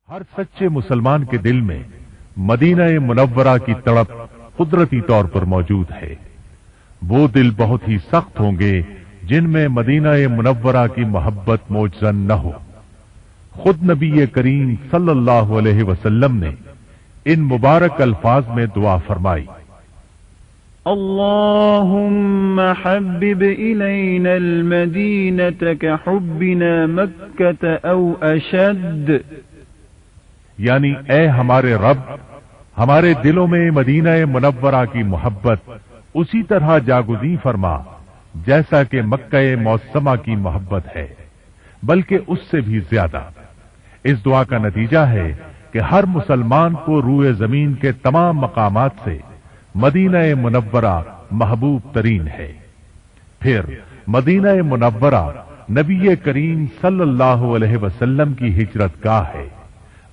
हर सच्चे मुसलमान के दिल में मदीना मुनव्वरा की तड़प कुदरती तौर पर मौजूद है। वो दिल बहुत ही सख्त होंगे जिनमें मदीना मुनव्वरा की मोहब्बत मौजज़न न हो। खुद नबी करीम सल्लल्लाहु अलैहि वसल्लम ने इन मुबारक अल्फाज में दुआ फरमाई, अल्लाहुम्मा हब्बिब इलैना अल-मदीनता कहुब्बिना मक्का औ अशद, यानी ए हमारे रब, हमारे दिलों में मदीना मुनव्वरा की मोहब्बत उसी तरह जागुज़ी फरमा जैसा कि मक्का मौसमा की मोहब्बत है, बल्कि उससे भी ज्यादा। इस दुआ का नतीजा है कि हर मुसलमान को रूए जमीन के तमाम मकामात से मदीना मुनव्वरा महबूब तरीन है। फिर मदीना मुनव्वरा नबी करीम सल्लल्लाहु अलैहि वसल्लम की हिजरत गाह है।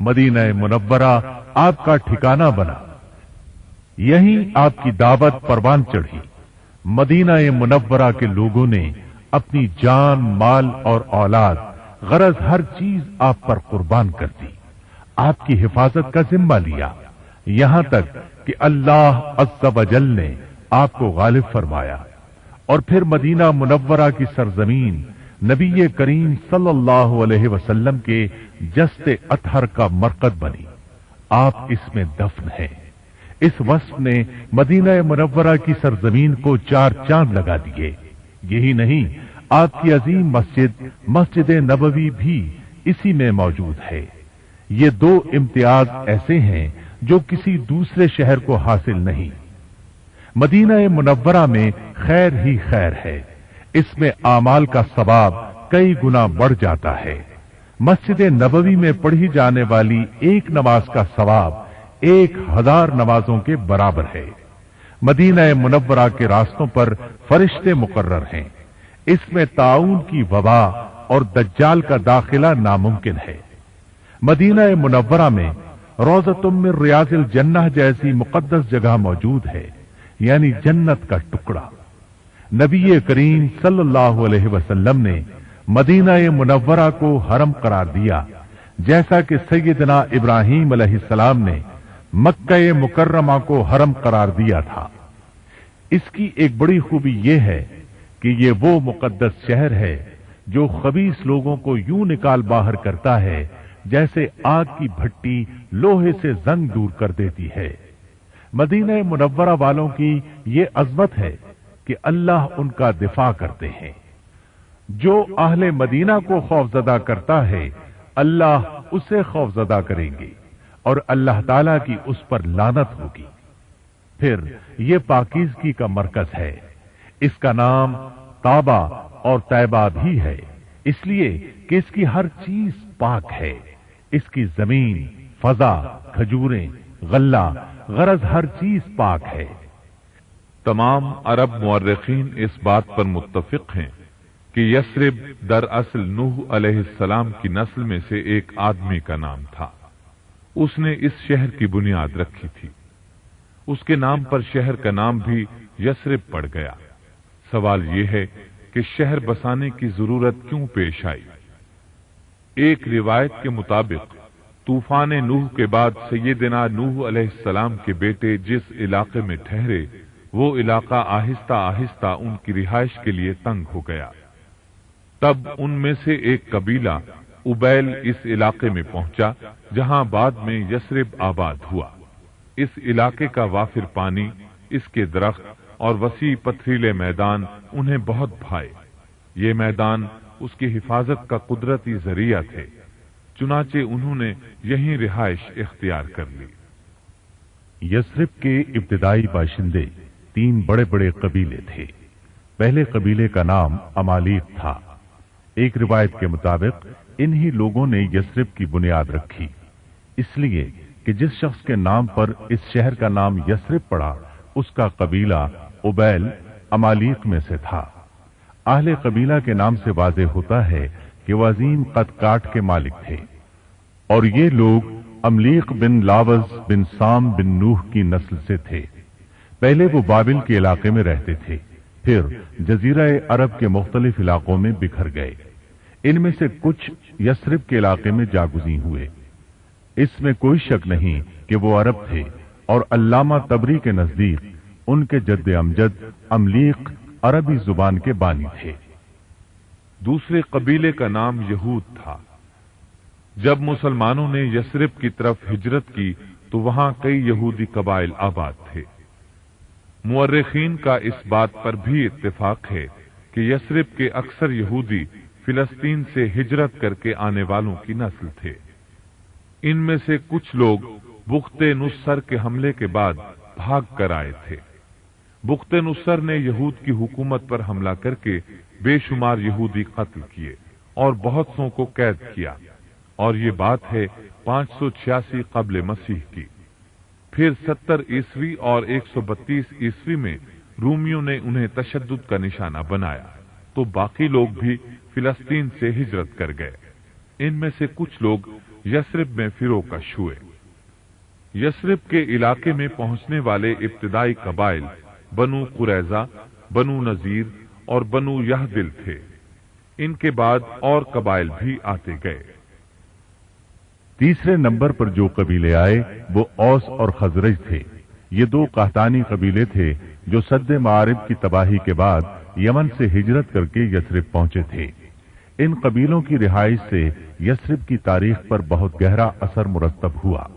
मदीना मुनव्वरा आपका ठिकाना बना, यहीं आपकी दावत परवान चढ़ी। मदीना मुनव्वरा के लोगों ने अपनी जान, माल और औलाद, गरज हर चीज आप पर कुर्बान कर दी। आपकी हिफाजत का जिम्मा लिया, यहां तक कि अल्लाह अज़्ज़ व जल ने आपको गालिब फरमाया। और फिर मदीना मुनव्वरा की सरजमीन नबी करीम सल्लल्लाहु अलैहि वसल्लम के जस्ते अतहर का मरकज बनी। आप इसमें दफन हैं। इस वस्फ ने मदीना मुनव्वरा की सरजमीन को 4 चांद लगा दिए। यही नहीं, आपकी अजीम मस्जिद मस्जिद नबवी भी इसी में मौजूद है। ये 2 इम्तियाज ऐसे हैं जो किसी दूसरे शहर को हासिल नहीं। मदीना मुनव्वरा में खैर ही खैर है। इसमें आमाल का सवाब कई गुना बढ़ जाता है। मस्जिद नबवी में पढ़ी जाने वाली एक नमाज का सवाब 1000 नमाजों के बराबर है। मदीना मुनव्वरा के रास्तों पर फरिश्ते मुकर्रर हैं। इसमें ताउन की वबा और दज्जाल का दाखिला नामुमकिन है। मदीना मुनव्वरा में रौज़तुम मिन रियाज़िल जन्नह जैसी मुकद्दस जगह मौजूद है, यानी जन्नत का टुकड़ा। नबी करीम सल्लल्लाहु अलैहि वसल्लम ने मदीना मुनव्वरा को हरम करार दिया, जैसा कि सैयदना इब्राहीम अलैहिस्सलाम ने मक्का मुकर्रमा को हरम करार दिया था। इसकी एक बड़ी खूबी यह है कि ये वो मुकद्दस शहर है जो खबीस लोगों को यूं निकाल बाहर करता है जैसे आग की भट्टी लोहे से जंग दूर कर देती है। मदीना मुनव्वरा वालों की ये अजमत है कि अल्लाह उनका दिफा करते हैं। जो अहले मदीना को खौफजदा करता है, अल्लाह उसे खौफजदा करेंगे और अल्लाह ताला की उस पर लानत होगी। फिर ये पाकीज़गी का मरकज है। इसका नाम ताबा और तैबा भी है, इसलिए कि इसकी हर चीज पाक है। इसकी जमीन, फजा, खजूरें, गल्ला, गरज हर चीज पाक है। तमाम अरब मुअर्रिखीन इस बात पर मुत्तफिक हैं कि यस्रिब दरअसल नूह अलैहिस्सलाम की नस्ल में से एक आदमी का नाम था। उसने इस शहर की बुनियाद रखी थी। उसके नाम पर शहर का नाम भी यस्रिब पड़ गया। सवाल यह है कि शहर बसाने की जरूरत क्यों पेश आई? एक रिवायत के मुताबिक तूफान नूह के बाद सैयदना नूह अलैहिस्सलाम के बेटे जिस इलाके में ठहरे, वो इलाका आहिस्ता आहिस्ता उनकी रिहाइश के लिए तंग हो गया। तब उनमें से एक कबीला उबैल इस इलाके में पहुंचा जहां बाद में यस्रिब आबाद हुआ। इस इलाके का वाफिर पानी, इसके दरख्त और वसी पथरीले मैदान उन्हें बहुत भाए। ये मैदान उसकी हिफाजत का कुदरती जरिया थे, चुनाचे उन्होंने यहीं रिहाइश इख्तियार कर ली। यस्रिब के इब्तिदाई बाशिंदे 3 बड़े बड़े कबीले थे। पहले कबीले का नाम अमालीक था। एक रिवायत के मुताबिक इन्हीं लोगों ने यस्रिब की बुनियाद रखी, इसलिए कि जिस शख्स के नाम पर इस शहर का नाम यस्रिब पड़ा, उसका कबीला उबैल अमालीक में से था। आहले कबीला के नाम से वाज़ेह होता है कि वो अजीम कद काट के मालिक थे और ये लोग अमलीक बिन लावज बिन साम बिन नूह की नस्ल से थे। पहले वो बाबिल के इलाके में रहते थे, फिर जजीरा अरब के मुख्तलिफ इलाकों में बिखर गए। इनमें से कुछ यस्रिब के इलाके में जागुज़ी हुए। इसमें कोई शक नहीं कि वो अरब थे और अल्लामा तबरी के नजदीक उनके जद्द अमजद अमलीक अरबी जुबान के बानी थे। दूसरे कबीले का नाम यहूद था। जब मुसलमानों ने यस्रिब की तरफ हिजरत की तो वहां कई यहूदी कबाइल आबाद थे। मुअर्रिखीन का इस बात पर भी इत्तेफाक है कि यस्रिब के अक्सर यहूदी फिलिस्तीन से हिजरत करके आने वालों की नस्ल थे। इनमें से कुछ लोग बुख्ते नुस्सर के हमले के बाद भाग कर आए थे। बुख्ते नुस्सर ने यहूद की हुकूमत पर हमला करके बेशुमार यहूदी कत्ल किए और बहुत सौ को कैद किया, और ये बात है 586 कब्ल मसीह की। फिर 70 ईस्वी और 132 ईस्वी में रूमियों ने उन्हें तशद्दुद का निशाना बनाया, तो बाकी लोग भी फिलिस्तीन से हिजरत कर गए। इनमें से कुछ लोग यस्रिब में फिरोकश हुए। यस्रिब के इलाके में पहुंचने वाले इब्तिदाई कबाइल बनु कुरैजा, बनु नजीर और बनु यहदिल थे। इनके बाद और कबाइल भी आते गए। तीसरे नंबर पर जो कबीले आए वो औस और खजरज थे। ये दो कहतानी कबीले थे जो सद्दे मारिब की तबाही के बाद यमन से हिजरत करके यस्रिब पहुंचे थे। इन कबीलों की रिहाइश से यस्रिब की तारीख पर बहुत गहरा असर मुरतब हुआ।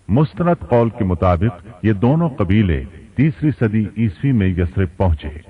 मुस्तनद कौल के मुताबिक ये दोनों कबीले 3री सदी ईस्वी में यस्रिब पहुंचे।